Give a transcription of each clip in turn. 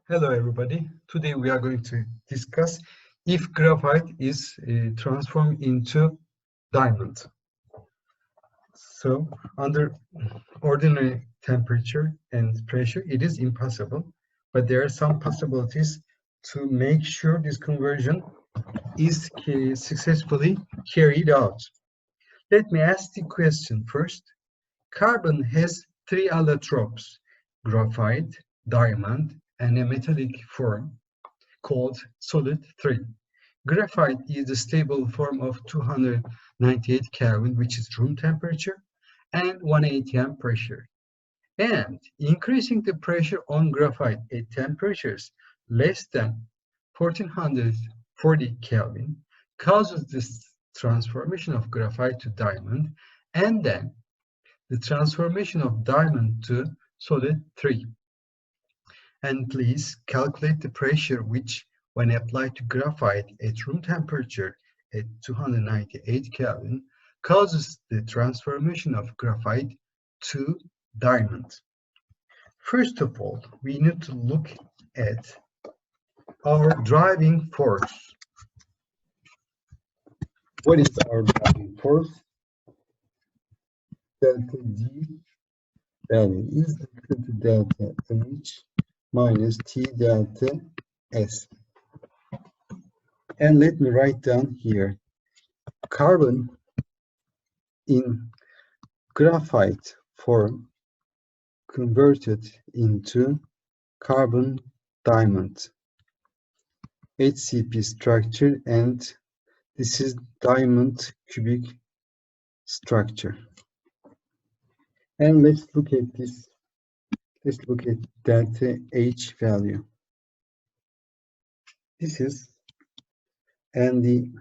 Hello everybody. Today we are going to discuss if graphite is transformed into diamond. So under ordinary temperature and pressure, it is impossible, but there are some possibilities to make sure this conversion is successfully carried out. Let me ask the question first. Carbon has three allotropes: graphite, diamond, and a metallic form called solid 3. Graphite is a stable form of 298 Kelvin, which is room temperature, and 1 atm pressure. And increasing the pressure on graphite at temperatures less than 1440 Kelvin causes this transformation of graphite to diamond, and then the transformation of diamond to solid 3. And please calculate the pressure which, when applied to graphite at room temperature at 298 Kelvin, causes the transformation of graphite to diamond. First of all, we need to look at our driving force. What is our driving force? Delta G value is equal to delta H minus T delta S. And let me write down here, carbon in graphite form converted into carbon diamond, HCP structure, and this is diamond cubic structure. And let's look at this. Let's look at delta H value. This is and the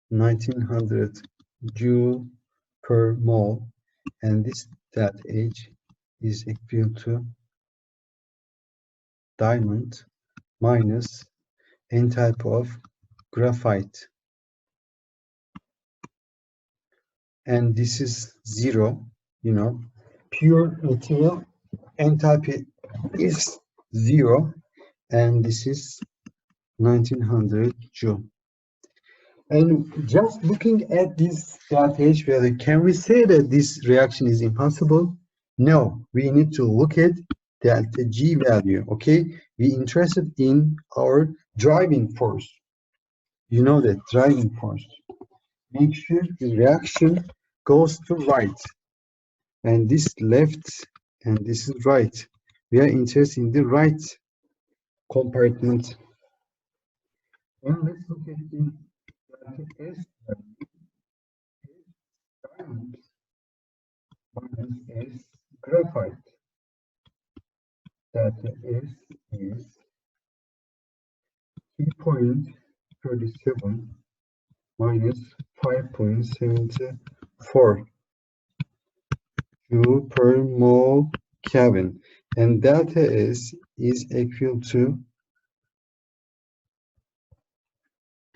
1900 joule per mole, and this delta H is equal to diamond minus n type of graphite, and this is 0. Pure material enthalpy is 0, and this is 1900 joule. And just looking at this delta H value, can we say that this reaction is impossible? No, we need to look at delta G value. Okay, we interested in our driving force. You know that driving force. Make sure the reaction goes to right, and this left, and this is right. We are interested in the right compartment. And let's look at the delta S value. Diamond minus S graphite. Delta S is 3.37 minus 5.74 joule per mole Kelvin, and delta S is equal to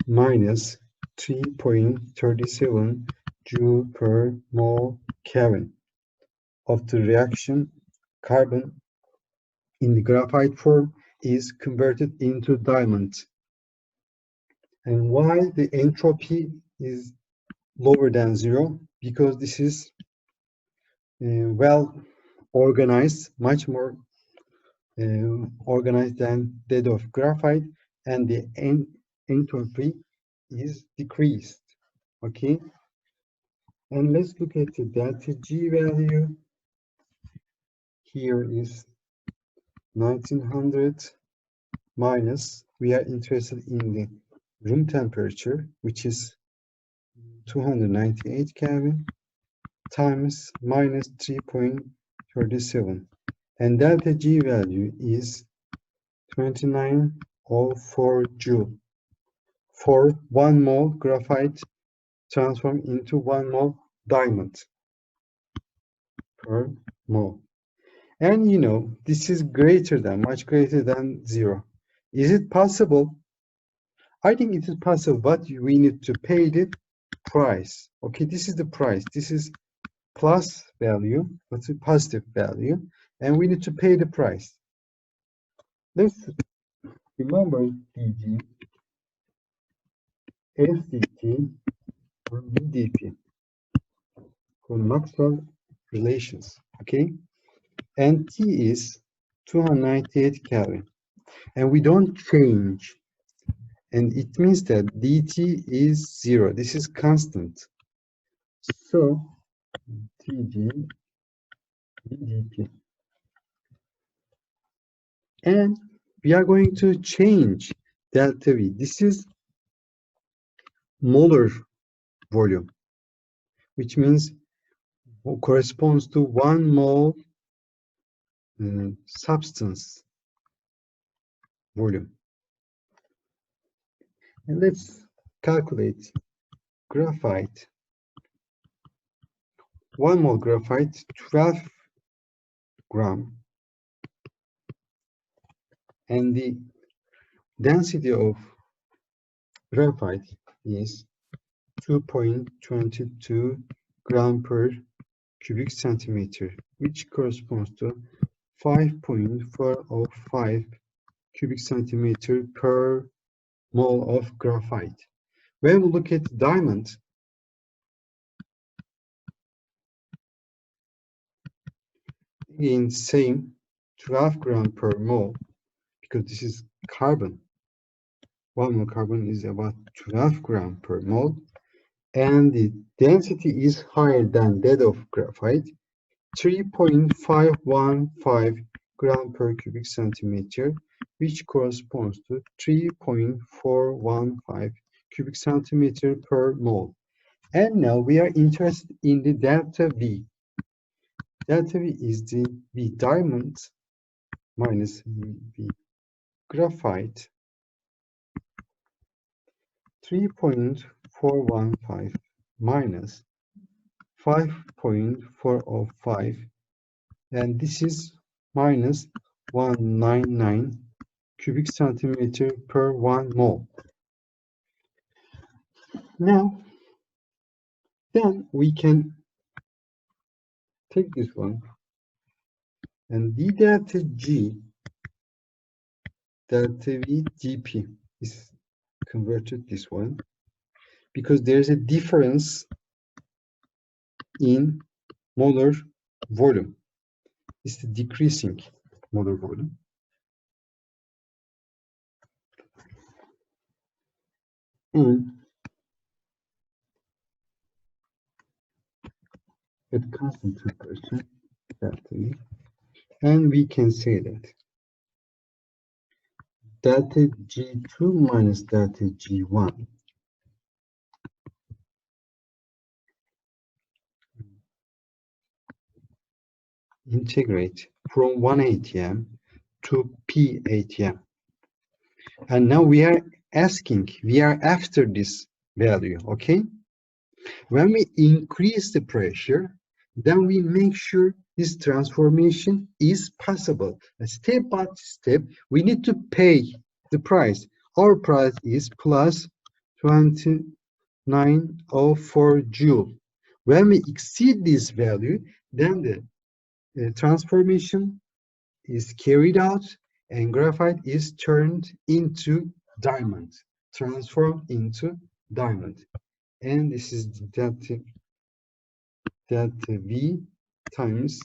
minus 3.37 joule per mole Kelvin. Of the reaction, carbon in the graphite form is converted into diamond. And why the entropy is lower than 0? Because this is well organized, much more organized than that of graphite, and the entropy is decreased. Okay, and let's look at the delta G value. Here is 1900 minus, we are interested in the room temperature, which is 298 Kelvin, times minus 3.37, and delta G value is 2904 joule for 1 mole graphite transformed into 1 mole diamond per mole. And this is much greater than 0. Is it possible? I think it is possible, but we need to pay the price. Okay, this is the price. This is plus value, that's a positive value, and we need to pay the price. Let's remember DG, SDT, or BDP for Maxwell relations. Okay, and T is 298 Kelvin, and we don't change, and it means that DT is 0. This is constant. So TG BDP, and we are going to change delta V. This is molar volume, which means corresponds to 1 mole substance volume. And let's calculate graphite. 1 mole graphite, 12 gram, and the density of graphite is 2.22 gram per cubic centimeter, which corresponds to 5.405 cubic centimeter per mole of graphite. When we look at diamond, again same 12 gram per mole, because this is carbon. 1 mole carbon is about 12 gram per mole, and the density is higher than that of graphite, 3.515 gram per cubic centimeter, which corresponds to 3.415 cubic centimeter per mole. And now we are interested in the delta V. Delta V is the V diamond minus V graphite, 3.415 minus 5.405, and this is minus 199 cubic centimeter per 1 mole. Now, then we can take this one, and d delta G delta V dP is converted this one, because there's a difference in molar volume. It's the decreasing molar volume. And at constant temperature, delta V, and we can say that delta G2 minus delta G1 integrate from 1 atm to P atm. And now we are after this value, okay? When we increase the pressure, then we make sure this transformation is possible. Step by step, we need to pay the price. Our price is plus 2904 joule. When we exceed this value, then the transformation is carried out and graphite is turned into diamond, transformed into diamond. And this is delta V times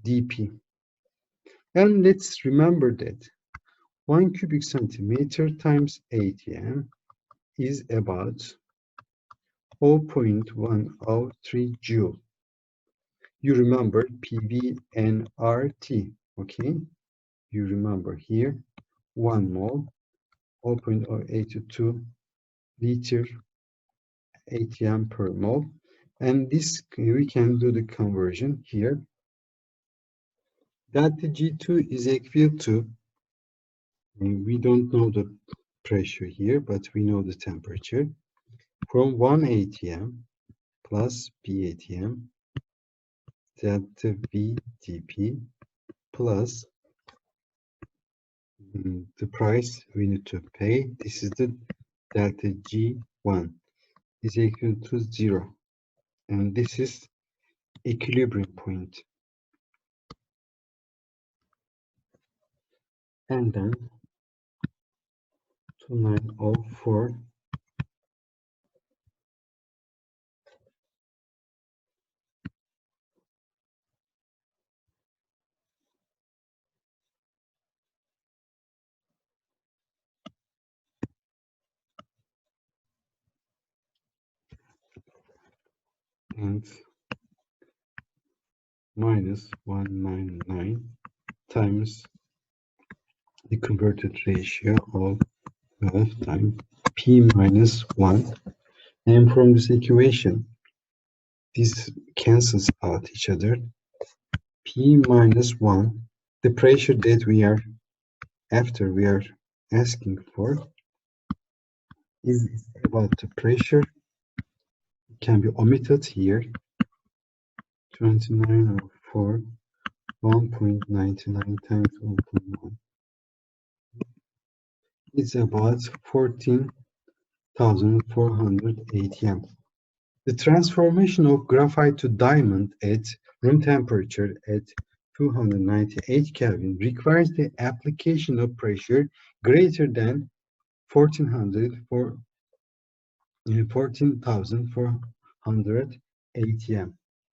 dP. And let's remember that 1 cubic centimeter times atm is about 0.103 joule. You remember PV and RT, okay? You remember here 1 mole, 0.082 liter atm per mole. And this, we can do the conversion here. Delta G2 is equal to, we don't know the pressure here, but we know the temperature, from 1 atm plus P atm delta V dP plus the price we need to pay. This is the delta G1 is equal to 0, and this is equilibrium point. and then 2904 and minus 199 times the converted ratio of 12 times p minus 1. And from this equation, this cancels out each other. P minus 1, the pressure that we are asking for is about the pressure. It can be omitted here. 2904 1.99 times 1.1. It's about 14,400 ATM. The transformation of graphite to diamond at room temperature at 298 Kelvin requires the application of pressure greater than 14,400 ATM.